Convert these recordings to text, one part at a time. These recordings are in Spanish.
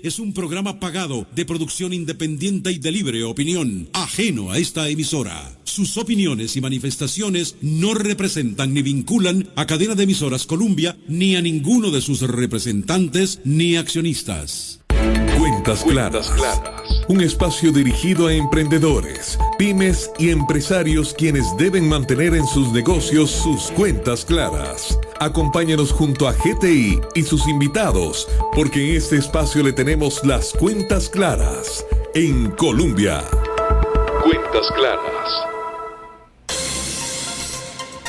es un programa pagado de producción independiente y de libre opinión, ajeno a esta emisora. Sus opiniones y manifestaciones no representan ni vinculan a Cadena de Emisoras Columbia ni a ninguno de sus representantes ni accionistas. Cuentas Claras. Un espacio dirigido a emprendedores, pymes y empresarios quienes deben mantener en sus negocios sus cuentas claras. Acompáñanos junto a GTI y sus invitados, porque en este espacio le tenemos las cuentas claras en Colombia. Cuentas Claras.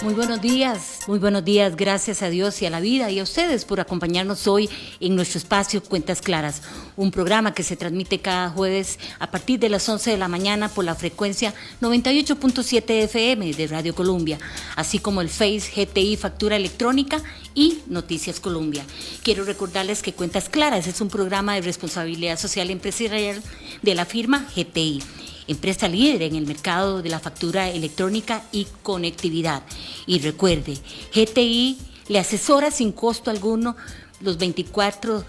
Muy buenos días, gracias a Dios y a la vida y a ustedes por acompañarnos hoy en nuestro espacio Cuentas Claras, un programa que se transmite cada jueves a partir de las 11 de la mañana por la frecuencia 98.7 FM de Radio Colombia, así como el Face, GTI, Factura Electrónica y Noticias Colombia. Quiero recordarles que Cuentas Claras es un programa de responsabilidad social empresarial de la firma GTI, empresa líder en el mercado de la factura electrónica y conectividad. Y recuerde, GTI le asesora sin costo alguno los 24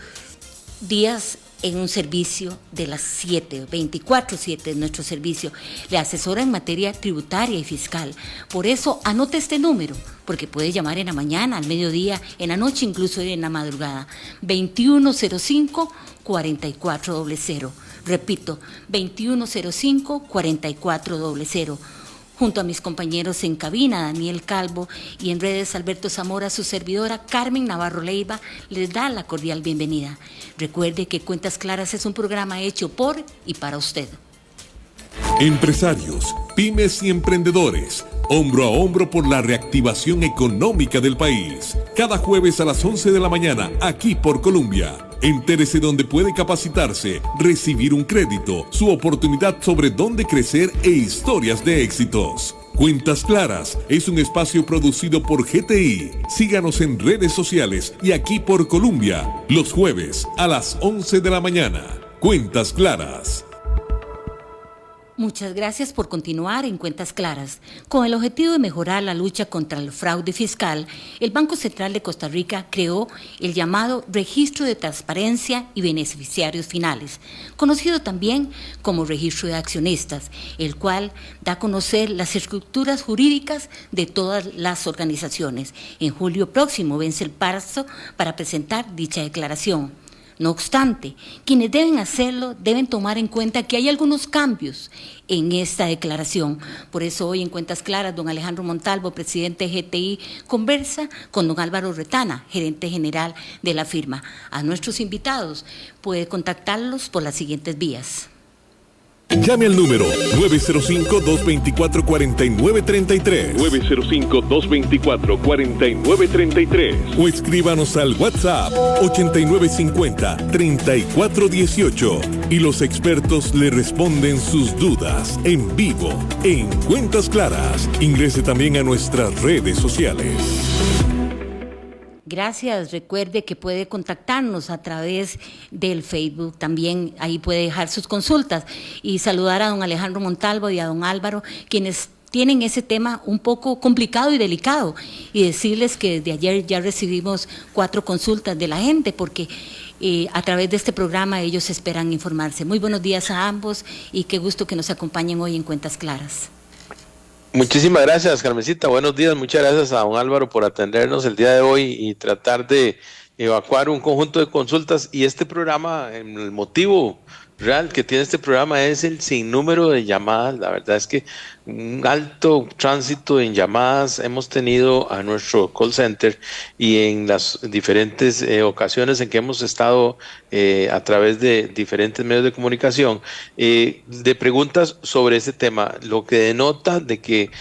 días en un servicio de las 7, 24/7 en nuestro servicio. Le asesora en materia tributaria y fiscal. Por eso, anote este número, porque puede llamar en la mañana, al mediodía, en la noche, incluso en la madrugada. 2105-4400. Repito, 2105-4400. Junto a mis compañeros en cabina, Daniel Calvo, y en redes, Alberto Zamora, su servidora Carmen Navarro Leiva, les da la cordial bienvenida. Recuerde que Cuentas Claras es un programa hecho por y para usted. Empresarios, pymes y emprendedores, hombro a hombro por la reactivación económica del país. Cada jueves a las 11 de la mañana, aquí por Colombia. Entérese dónde puede capacitarse, recibir un crédito, su oportunidad sobre dónde crecer e historias de éxitos. Cuentas Claras es un espacio producido por GTI. Síganos en redes sociales y aquí por Colombia, los jueves a las 11 de la mañana. Cuentas Claras. Muchas gracias por continuar en Cuentas Claras. Con el objetivo de mejorar la lucha contra el fraude fiscal, el Banco Central de Costa Rica creó el llamado Registro de Transparencia y Beneficiarios Finales, conocido también como Registro de Accionistas, el cual da a conocer las estructuras jurídicas de todas las organizaciones. En julio próximo vence el plazo para presentar dicha declaración. No obstante, quienes deben hacerlo deben tomar en cuenta que hay algunos cambios en esta declaración. Por eso hoy en Cuentas Claras, don Alejandro Montalvo, presidente de GTI, conversa con don Álvaro Retana, gerente general de la firma. A nuestros invitados puede contactarlos por las siguientes vías. Llame al número 905-224-4933. 905-224-4933. O escríbanos al WhatsApp 8950-3418. Y los expertos le responden sus dudas en vivo, en Cuentas Claras. Ingrese también a nuestras redes sociales. Gracias. Recuerde que puede contactarnos a través del Facebook. También ahí puede dejar sus consultas. Y saludar a don Alejandro Montalvo y a don Álvaro, quienes tienen ese tema un poco complicado y delicado. Y decirles que desde ayer ya recibimos 4 consultas de la gente, porque a través de este programa ellos esperan informarse. Muy buenos días a ambos y qué gusto que nos acompañen hoy en Cuentas Claras. Muchísimas gracias, Carmencita. Buenos días. Muchas gracias a don Álvaro por atendernos el día de hoy y tratar de evacuar un conjunto de consultas. Y este programa, el motivo real que tiene este programa es el sinnúmero de llamadas. La verdad es que un alto tránsito en llamadas hemos tenido a nuestro call center y en las diferentes ocasiones en que hemos estado a través de diferentes medios de comunicación de preguntas sobre ese tema, lo que denota de que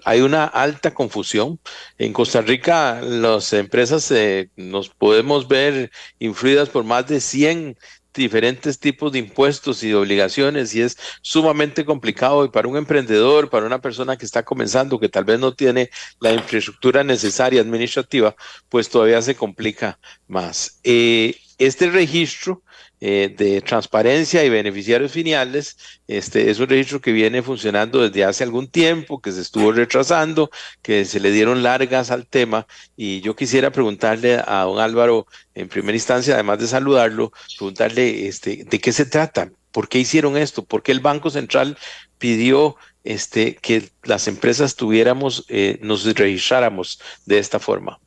hay una alta confusión. En Costa Rica las empresas nos podemos ver influidas por más de 100 diferentes tipos de impuestos y de obligaciones, y es sumamente complicado, y para un emprendedor, para una persona que está comenzando, que tal vez no tiene la infraestructura necesaria administrativa, pues todavía se complica más. Este registro de transparencia y beneficiarios finales. Es un registro que viene funcionando desde hace algún tiempo, que se estuvo retrasando, que se le dieron largas al tema, y yo quisiera preguntarle a don Álvaro, en primera instancia, además de saludarlo, preguntarle de qué se trata, por qué hicieron esto, por qué el Banco Central pidió que las empresas nos registráramos de esta forma.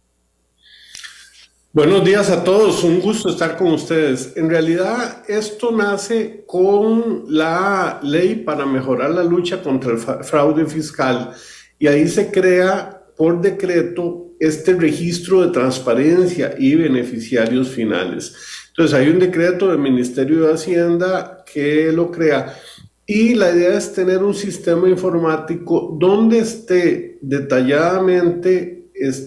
Buenos días a todos, un gusto estar con ustedes. En realidad, esto nace con la ley para mejorar la lucha contra el fraude fiscal, y ahí se crea por decreto este registro de transparencia y beneficiarios finales. Entonces, hay un decreto del Ministerio de Hacienda que lo crea, y la idea es tener un sistema informático donde esté detalladamente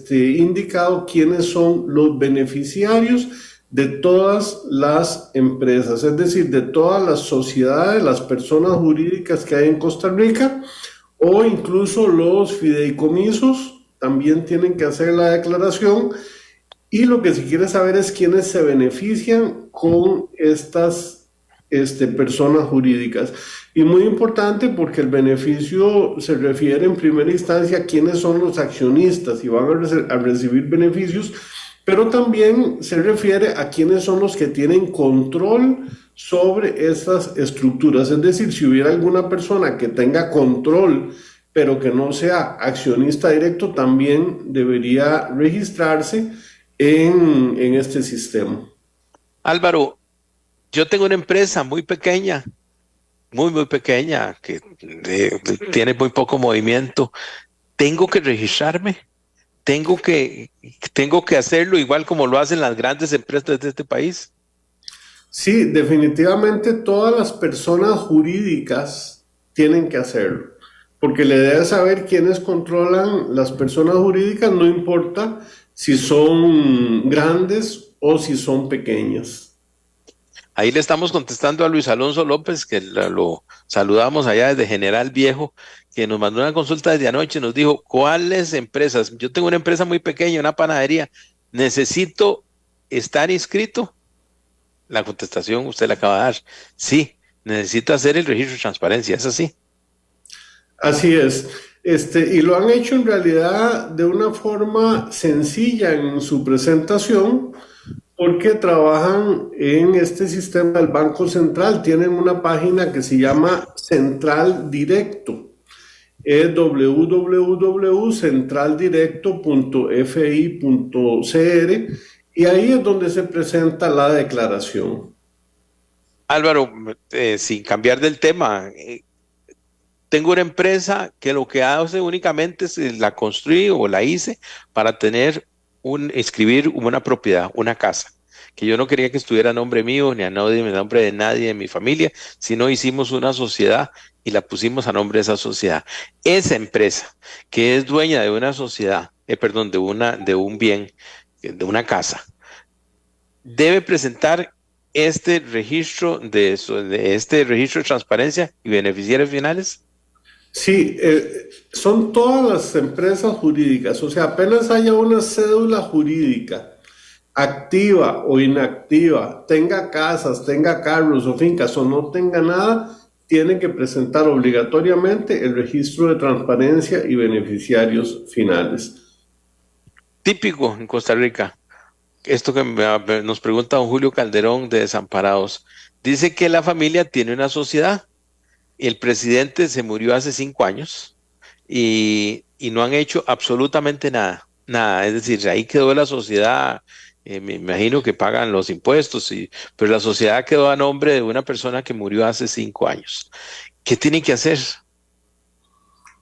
indicado quiénes son los beneficiarios de todas las empresas, es decir, de todas las sociedades, las personas jurídicas que hay en Costa Rica, o incluso los fideicomisos también tienen que hacer la declaración. Y lo que se quiere saber es quiénes se benefician con estas personas jurídicas. Y muy importante, porque el beneficio se refiere en primera instancia a quiénes son los accionistas y van a recibir beneficios, pero también se refiere a quiénes son los que tienen control sobre estas estructuras. Es decir, si hubiera alguna persona que tenga control pero que no sea accionista directo, también debería registrarse en este sistema. Álvaro, yo tengo una empresa muy pequeña, muy pequeña, que tiene muy poco movimiento. ¿Tengo que registrarme? ¿Tengo que hacerlo igual como lo hacen las grandes empresas de este país? Sí, definitivamente todas las personas jurídicas tienen que hacerlo, porque la idea es saber quiénes controlan las personas jurídicas, no importa si son grandes o si son pequeñas. Ahí le estamos contestando a Luis Alonso López, que lo saludamos allá desde General Viejo, que nos mandó una consulta desde anoche, nos dijo, ¿cuáles empresas? Yo tengo una empresa muy pequeña, una panadería, ¿necesito estar inscrito? La contestación usted la acaba de dar. Sí, necesita hacer el registro de transparencia, ¿es así? Así es. Y lo han hecho en realidad de una forma sencilla en su presentación, porque trabajan en este sistema del Banco Central. Tienen una página que se llama Central Directo. Es www.centraldirecto.fi.cr, y ahí es donde se presenta la declaración. Álvaro, sin cambiar del tema, tengo una empresa que lo que hace únicamente es la construí o la hice para escribir una propiedad, una casa, que yo no quería que estuviera a nombre mío ni a nombre de nadie de mi familia, sino hicimos una sociedad y la pusimos a nombre de esa sociedad. Esa empresa que es dueña de una sociedad, de un bien, de una casa, debe presentar este registro de transparencia y beneficiarios finales. Sí, son todas las empresas jurídicas, o sea, apenas haya una cédula jurídica activa o inactiva, tenga casas, tenga carros o fincas o no tenga nada, tiene que presentar obligatoriamente el registro de transparencia y beneficiarios finales. Típico en Costa Rica. Esto que nos pregunta don Julio Calderón de Desamparados. Dice que la familia tiene una sociedad. El presidente se murió hace 5 años y no han hecho absolutamente nada. Nada, es decir, ahí quedó la sociedad. Me imagino que pagan los impuestos, pero la sociedad quedó a nombre de una persona que murió hace 5 años. ¿Qué tiene que hacer?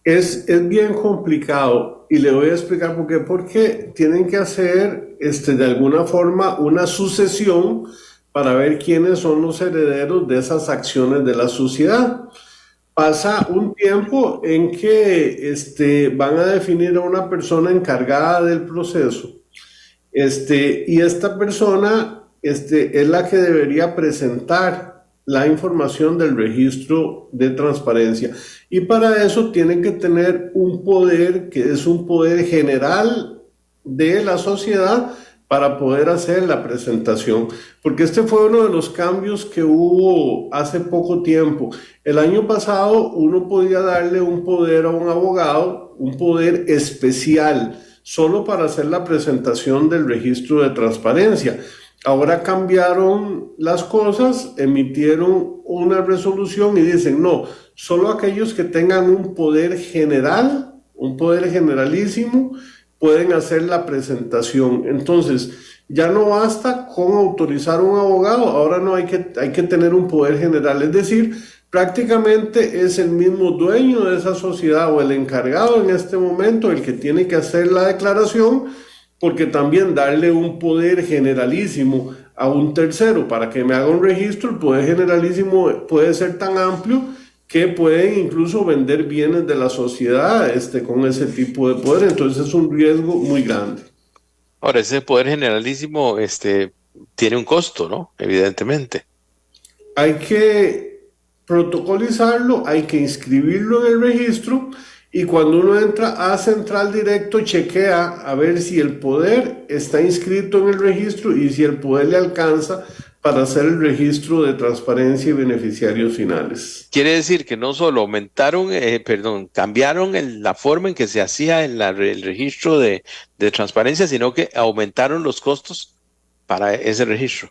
Es bien complicado, y le voy a explicar por qué. Porque tienen que hacer de alguna forma una sucesión para ver quiénes son los herederos de esas acciones de la sociedad. Pasa un tiempo en que van a definir a una persona encargada del proceso. Y esta persona es la que debería presentar la información del registro de transparencia. Y para eso tienen que tener un poder que es un poder general de la sociedad, para poder hacer la presentación, porque este fue uno de los cambios que hubo hace poco tiempo. El año pasado uno podía darle un poder a un abogado, un poder especial, solo para hacer la presentación del registro de transparencia. Ahora cambiaron las cosas, emitieron una resolución y dicen, no, solo aquellos que tengan un poder general, un poder generalísimo, pueden hacer la presentación. Entonces, ya no basta con autorizar a un abogado, ahora no hay que tener un poder general, es decir, prácticamente es el mismo dueño de esa sociedad o el encargado en este momento el que tiene que hacer la declaración, porque también darle un poder generalísimo a un tercero para que me haga un registro, el poder generalísimo puede ser tan amplio que pueden incluso vender bienes de la sociedad con ese tipo de poder, entonces es un riesgo muy grande. Ahora, ese poder generalísimo tiene un costo, ¿no? Evidentemente. Hay que protocolizarlo, hay que inscribirlo en el registro y cuando uno entra a Central Directo chequea a ver si el poder está inscrito en el registro y si el poder le alcanza para hacer el registro de transparencia y beneficiarios finales. Quiere decir que no solo cambiaron la forma en que se hacía el registro de transparencia, sino que aumentaron los costos para ese registro.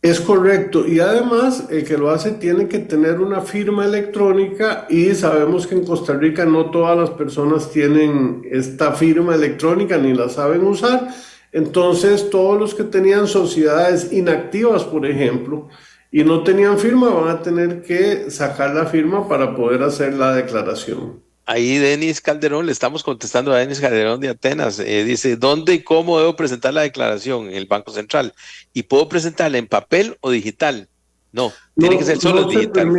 Es correcto, y además el que lo hace tiene que tener una firma electrónica y sabemos que en Costa Rica no todas las personas tienen esta firma electrónica ni la saben usar. Entonces, todos los que tenían sociedades inactivas, por ejemplo, y no tenían firma, van a tener que sacar la firma para poder hacer la declaración. Ahí Denis Calderón, le estamos contestando a Denis Calderón de Atenas, dice, ¿dónde y cómo debo presentar la declaración en el Banco Central? ¿Y puedo presentarla en papel o digital? No, tiene que ser solo digital.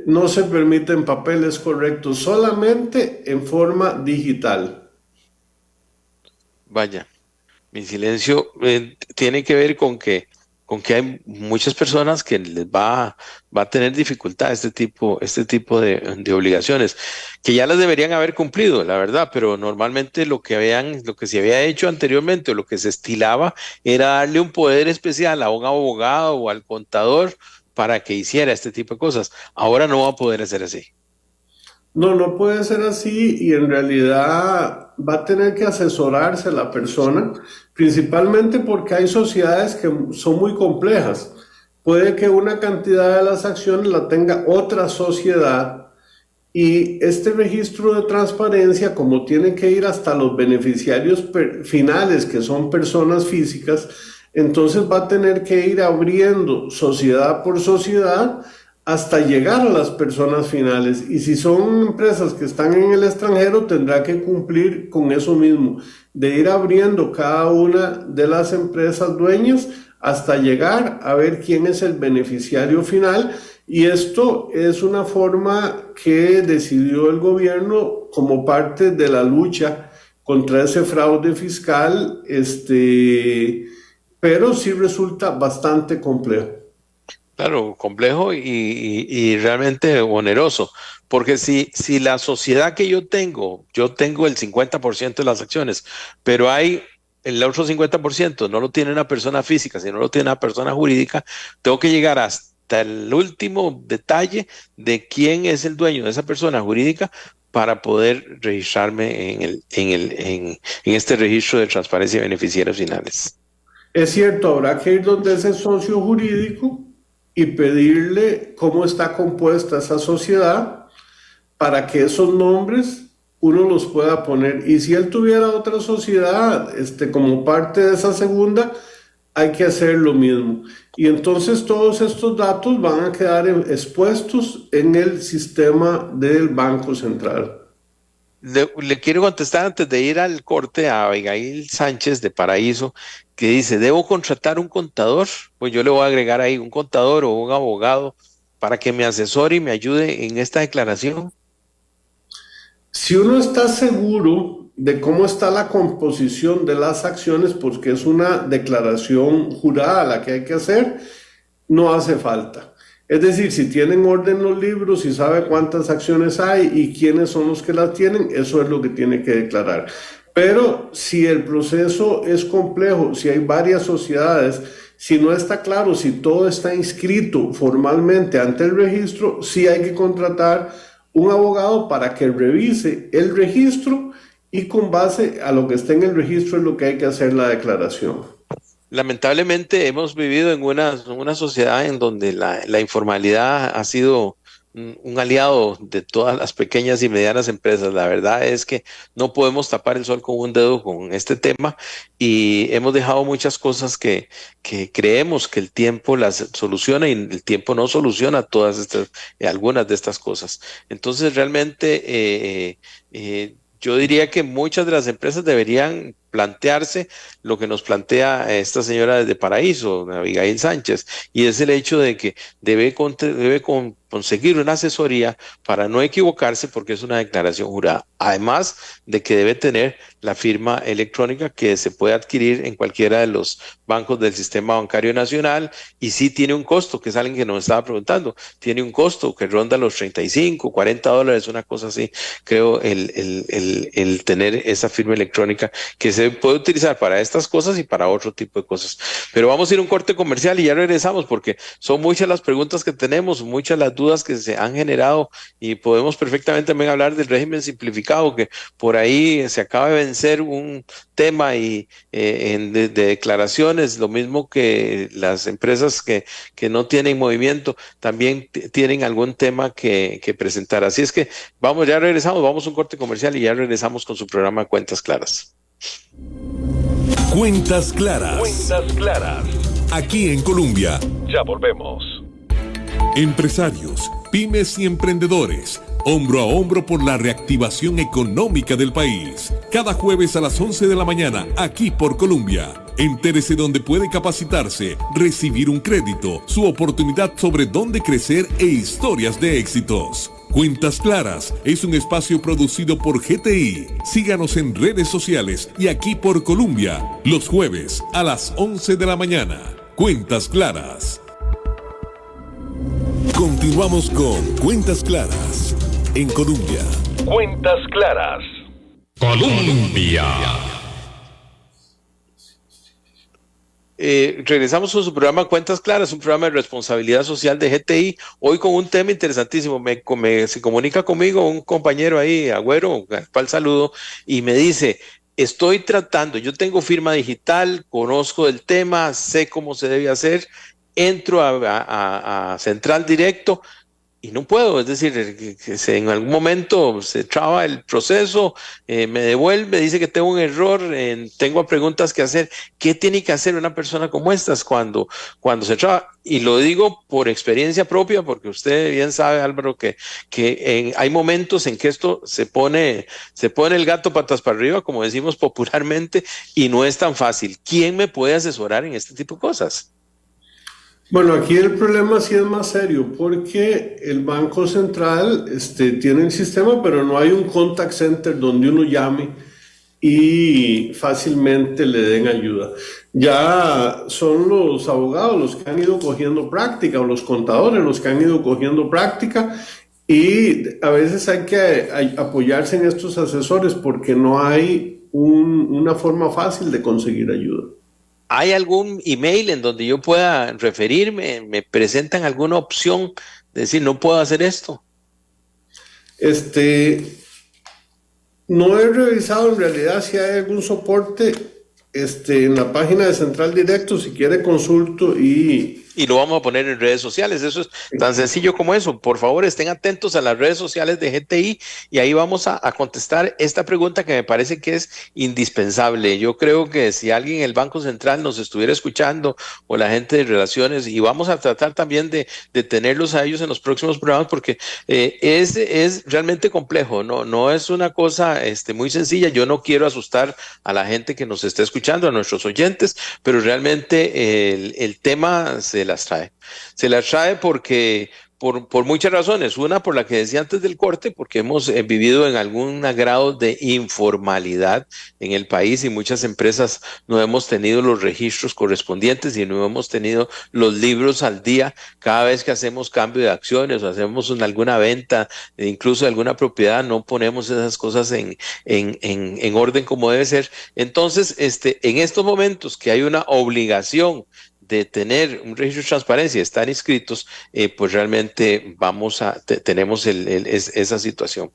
No se permite en papel, es correcto, solamente en forma digital. Vaya. Mi silencio tiene que ver con que hay muchas personas que les va a tener dificultad este tipo de obligaciones, que ya las deberían haber cumplido, la verdad, pero normalmente lo que se había hecho anteriormente o lo que se estilaba era darle un poder especial a un abogado o al contador para que hiciera este tipo de cosas. Ahora no va a poder hacer así. No puede ser así y en realidad va a tener que asesorarse la persona, principalmente porque hay sociedades que son muy complejas. Puede que una cantidad de las acciones la tenga otra sociedad y este registro de transparencia, como tiene que ir hasta los beneficiarios finales, que son personas físicas, entonces va a tener que ir abriendo sociedad por sociedad hasta llegar a las personas finales. Y si son empresas que están en el extranjero, tendrá que cumplir con eso mismo, de ir abriendo cada una de las empresas dueñas hasta llegar a ver quién es el beneficiario final. Y esto es una forma que decidió el gobierno como parte de la lucha contra ese fraude fiscal, pero sí resulta bastante complejo. Claro, complejo y realmente oneroso, porque si la sociedad que yo tengo el 50% de las acciones, pero hay el otro 50%, no lo tiene una persona física, sino lo tiene una persona jurídica, tengo que llegar hasta el último detalle de quién es el dueño de esa persona jurídica para poder registrarme en este registro de transparencia y beneficiarios finales. Es cierto, habrá que ir donde ese socio jurídico y pedirle cómo está compuesta esa sociedad para que esos nombres uno los pueda poner. Y si él tuviera otra sociedad como parte de esa segunda, hay que hacer lo mismo. Y entonces todos estos datos van a quedar expuestos en el sistema del Banco Central. Le quiero contestar antes de ir al corte a Abigail Sánchez de Paraíso, que dice, ¿debo contratar un contador? Pues yo le voy a agregar ahí un contador o un abogado para que me asesore y me ayude en esta declaración. Si uno está seguro de cómo está la composición de las acciones, porque es una declaración jurada la que hay que hacer, no hace falta. Es decir, si tienen orden los libros, si sabe cuántas acciones hay y quiénes son los que las tienen, eso es lo que tiene que declarar. Pero si el proceso es complejo, si hay varias sociedades, si no está claro si todo está inscrito formalmente ante el registro, sí hay que contratar un abogado para que revise el registro y con base a lo que está en el registro es lo que hay que hacer la declaración. Lamentablemente hemos vivido en una sociedad en donde la informalidad ha sido un aliado de todas las pequeñas y medianas empresas. La verdad es que no podemos tapar el sol con un dedo con este tema y hemos dejado muchas cosas que creemos que el tiempo las soluciona y el tiempo no soluciona todas estas, algunas de estas cosas. Entonces realmente yo diría que muchas de las empresas deberían plantearse lo que nos plantea esta señora desde Paraíso, Abigail Sánchez, y es el hecho de que conseguir una asesoría para no equivocarse porque es una declaración jurada. Además de que debe tener la firma electrónica que se puede adquirir en cualquiera de los bancos del Sistema Bancario Nacional y sí tiene un costo, que es alguien que nos estaba preguntando, tiene un costo que ronda los $35, $40, una cosa así, creo, el tener esa firma electrónica que se puede utilizar para estas cosas y para otro tipo de cosas. Pero vamos a ir a un corte comercial y ya regresamos porque son muchas las preguntas que tenemos, muchas las dudas que se han generado y podemos perfectamente también hablar del régimen simplificado, que por ahí se acaba de vencer un tema y de declaraciones, lo mismo que las empresas que no tienen movimiento también tienen algún tema que presentar. Así es que vamos, ya regresamos, vamos a un corte comercial y ya regresamos con su programa Cuentas Claras. Cuentas Claras. Cuentas Claras. Aquí en Colombia. Ya volvemos. Empresarios, pymes y emprendedores, hombro a hombro por la reactivación económica del país. Cada jueves a las 11 de la mañana, aquí por Colombia. Entérese dónde puede capacitarse, recibir un crédito, su oportunidad sobre dónde crecer e historias de éxitos. Cuentas Claras es un espacio producido por GTI. Síganos en redes sociales y aquí por Colombia, los jueves a las 11 de la mañana. Cuentas Claras. Continuamos con Cuentas Claras en Colombia. Cuentas Claras. Colombia. Regresamos con su programa Cuentas Claras, un programa de responsabilidad social de GTI, hoy con un tema interesantísimo. Se comunica conmigo un compañero ahí, Agüero, al cual saludo, y me dice, estoy tratando, yo tengo firma digital, conozco el tema, sé cómo se debe hacer, entro a Central Directo y no puedo, es decir, que en algún momento se traba el proceso, me devuelve, dice que tengo un error, tengo preguntas que hacer. ¿Qué tiene que hacer una persona como estas cuando se traba? Y lo digo por experiencia propia, porque usted bien sabe, Álvaro, que hay momentos en que esto se pone el gato patas para arriba, como decimos popularmente, y no es tan fácil. ¿Quién me puede asesorar en este tipo de cosas? Bueno, aquí el problema sí es más serio porque el Banco Central tiene el sistema, pero no hay un contact center donde uno llame y fácilmente le den ayuda. Ya son los abogados los que han ido cogiendo práctica o los contadores los que han ido cogiendo práctica y a veces hay que apoyarse en estos asesores porque no hay una forma fácil de conseguir ayuda. ¿Hay algún email en donde yo pueda referirme? ¿Me presentan alguna opción de decir, no puedo hacer esto? No he revisado en realidad si hay algún soporte en la página de Central Directo. Si quiere consulto y lo vamos a poner en redes sociales. Eso es tan sencillo como eso. Por favor, estén atentos a las redes sociales de GTI y ahí vamos a contestar esta pregunta que me parece que es indispensable. Yo creo que si alguien en el Banco Central nos estuviera escuchando o la gente de relaciones, y vamos a tratar también de tenerlos a ellos en los próximos programas porque es realmente complejo. No es una cosa muy sencilla. Yo no quiero asustar a la gente que nos esté escuchando, a nuestros oyentes, pero realmente el tema se las trae porque por muchas razones. Una, por la que decía antes del corte, porque hemos vivido en algún grado de informalidad en el país y muchas empresas no hemos tenido los registros correspondientes y no hemos tenido los libros al día cada vez que hacemos cambio de acciones o hacemos alguna venta, incluso de alguna propiedad, no ponemos esas cosas en orden como debe ser. Entonces, en estos momentos que hay una obligación de tener un registro de transparencia, estar inscritos, pues realmente tenemos esa situación.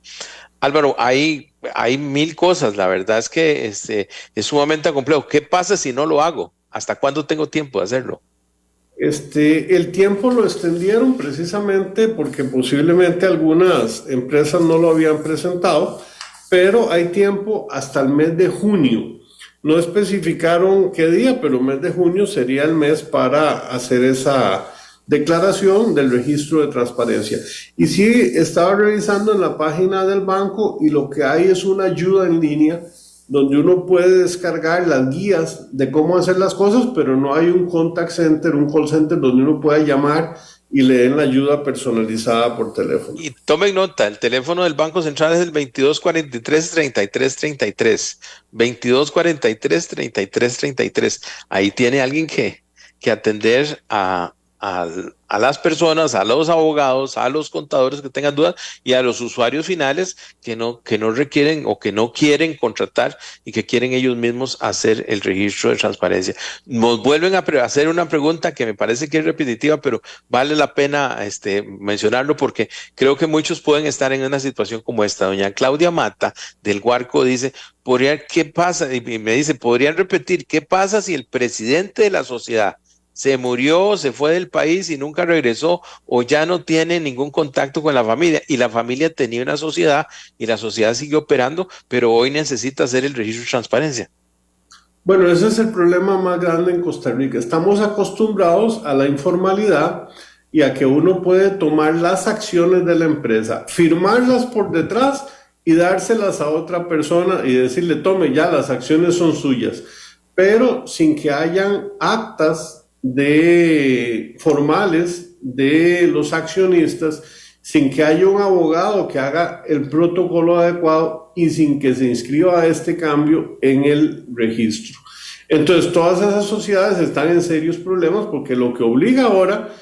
Álvaro, hay 1000 cosas, la verdad es que es sumamente complejo. ¿Qué pasa si no lo hago? ¿Hasta cuándo tengo tiempo de hacerlo? El tiempo lo extendieron precisamente porque posiblemente algunas empresas no lo habían presentado, pero hay tiempo hasta el mes de junio. No especificaron qué día, pero el mes de junio sería el mes para hacer esa declaración del registro de transparencia. Y sí, estaba revisando en la página del banco y lo que hay es una ayuda en línea donde uno puede descargar las guías de cómo hacer las cosas, pero no hay un contact center, un call center donde uno pueda llamar y le den la ayuda personalizada por teléfono. Y tomen nota, el teléfono del Banco Central es el 2243-3333. 2243-3333. Ahí tiene alguien que atender a las personas, a los abogados, a los contadores que tengan dudas y a los usuarios finales que no requieren o que no quieren contratar y que quieren ellos mismos hacer el registro de transparencia. Nos vuelven a hacer una pregunta que me parece que es repetitiva, pero vale la pena mencionarlo porque creo que muchos pueden estar en una situación como esta. Doña Claudia Mata del Guarco dice, ¿qué pasa? Y me dice, ¿podrían repetir qué pasa si el presidente de la sociedad se murió, se fue del país y nunca regresó o ya no tiene ningún contacto con la familia y la familia tenía una sociedad y la sociedad sigue operando, pero hoy necesita hacer el registro de transparencia? Bueno, ese es el problema más grande en Costa Rica. Estamos acostumbrados a la informalidad y a que uno puede tomar las acciones de la empresa, firmarlas por detrás y dárselas a otra persona y decirle, tome ya, las acciones son suyas, pero sin que hayan actas formales de los accionistas, sin que haya un abogado que haga el protocolo adecuado y sin que se inscriba a este cambio en el registro. Entonces, todas esas sociedades están en serios problemas porque lo que obliga ahora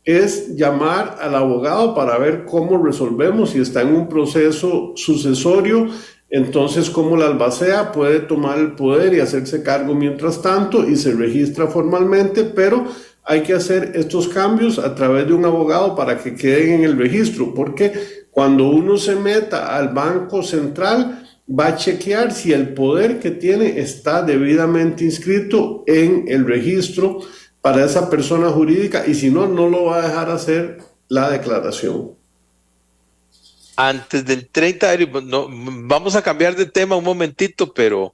es llamar al abogado para ver cómo resolvemos si está en un proceso sucesorio. Entonces, como la albacea puede tomar el poder y hacerse cargo mientras tanto y se registra formalmente, pero hay que hacer estos cambios a través de un abogado para que queden en el registro, porque cuando uno se meta al Banco Central va a chequear si el poder que tiene está debidamente inscrito en el registro para esa persona jurídica y si no, no lo va a dejar hacer la declaración. Antes del 30 de abril, no, vamos a cambiar de tema un momentito, pero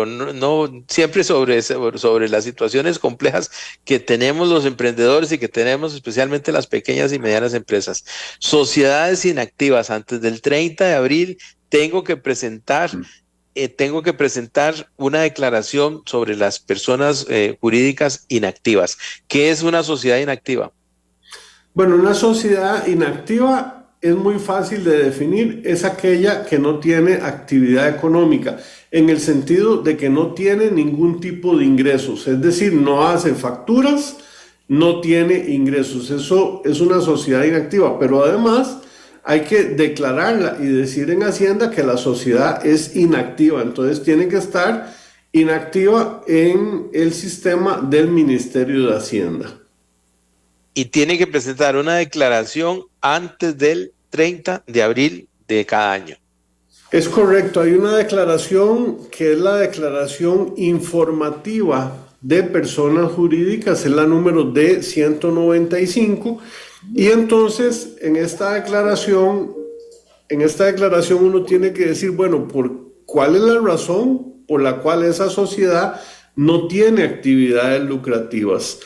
no siempre sobre las situaciones complejas que tenemos los emprendedores y que tenemos especialmente las pequeñas y medianas empresas. Sociedades inactivas, antes del 30 de abril tengo que presentar una declaración sobre las personas jurídicas inactivas. ¿Qué es una sociedad inactiva? Bueno, una sociedad inactiva es muy fácil de definir, es aquella que no tiene actividad económica, en el sentido de que no tiene ningún tipo de ingresos, es decir, no hace facturas, no tiene ingresos. Eso es una sociedad inactiva, pero además hay que declararla y decir en Hacienda que la sociedad es inactiva, entonces tiene que estar inactiva en el sistema del Ministerio de Hacienda. Y tiene que presentar una declaración antes del 30 de abril de cada año. Es correcto, hay una declaración que es la declaración informativa de personas jurídicas, es la número D195, y entonces en esta declaración uno tiene que decir, bueno, ¿cuál es la razón por la cual esa sociedad no tiene actividades lucrativas?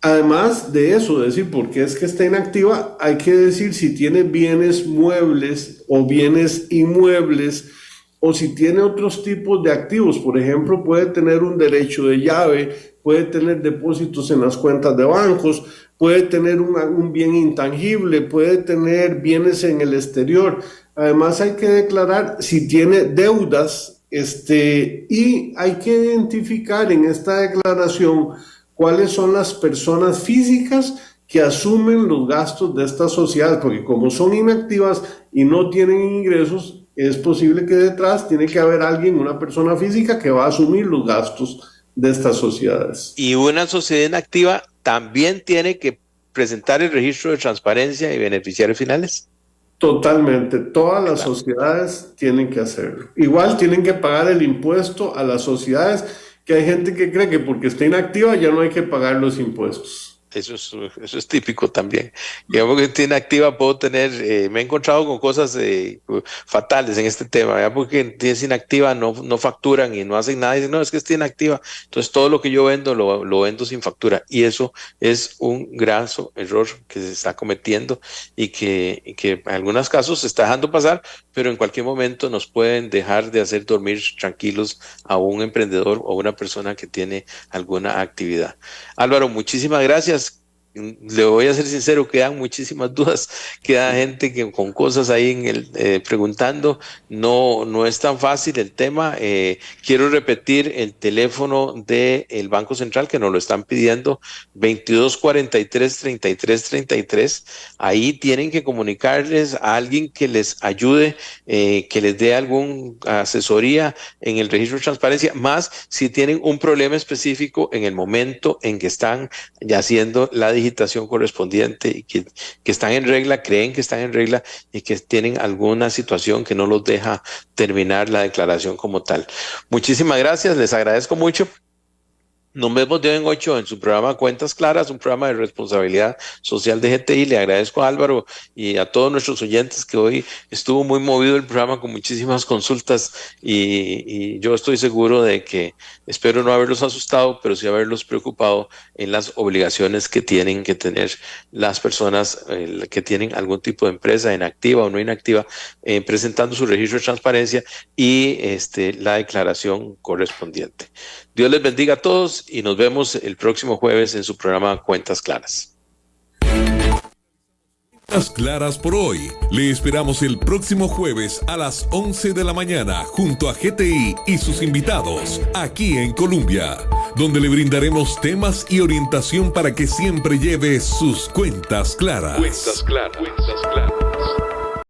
Además de eso, decir por qué es que está inactiva, hay que decir si tiene bienes muebles o bienes inmuebles o si tiene otros tipos de activos. Por ejemplo, puede tener un derecho de llave, puede tener depósitos en las cuentas de bancos, puede tener un bien intangible, puede tener bienes en el exterior. Además hay que declarar si tiene deudas, y hay que identificar en esta declaración cuáles son las personas físicas que asumen los gastos de esta sociedad, porque como son inactivas y no tienen ingresos, es posible que detrás tiene que haber alguien, una persona física que va a asumir los gastos de estas sociedades. Y una sociedad inactiva también tiene que presentar el registro de transparencia y beneficiarios finales. Totalmente, todas las sociedades tienen que hacerlo. Igual tienen que pagar el impuesto a las sociedades, que hay gente que cree que porque está inactiva ya no hay que pagar los impuestos. Eso es típico también. Digamos que tiene activa, puedo tener, me he encontrado con cosas fatales en este tema, ¿ya? Porque es inactiva, no facturan y no hacen nada, y dicen, no, es que es inactiva, entonces todo lo que yo vendo lo vendo sin factura, y eso es un gran error que se está cometiendo y que en algunos casos se está dejando pasar, pero en cualquier momento nos pueden dejar de hacer dormir tranquilos a un emprendedor o una persona que tiene alguna actividad. Álvaro, muchísimas gracias. Le voy a ser sincero, quedan muchísimas dudas, queda gente que con cosas ahí preguntando, no es tan fácil el tema. Quiero repetir el teléfono del Banco Central, que nos lo están pidiendo, 2243-3333. Ahí tienen que comunicarles a alguien que les ayude, que les dé alguna asesoría en el registro de transparencia, más si tienen un problema específico en el momento en que están ya haciendo la digitalización correspondiente y que están en regla, creen que están en regla y que tienen alguna situación que no los deja terminar la declaración como tal. Muchísimas gracias, les agradezco mucho. Nos vemos de hoy en 8 en su programa Cuentas Claras, un programa de responsabilidad social de GTI. Le agradezco a Álvaro y a todos nuestros oyentes que hoy estuvo muy movido el programa con muchísimas consultas y yo estoy seguro de que, espero no haberlos asustado, pero sí haberlos preocupado en las obligaciones que tienen que tener las personas que tienen algún tipo de empresa inactiva o no inactiva, presentando su registro de transparencia y la declaración correspondiente. Dios les bendiga a todos y nos vemos el próximo jueves en su programa Cuentas Claras. Cuentas Claras por hoy. Le esperamos el próximo jueves a las 11 de la mañana junto a GTI y sus invitados aquí en Colombia, donde le brindaremos temas y orientación para que siempre lleve sus cuentas claras. Cuentas claras.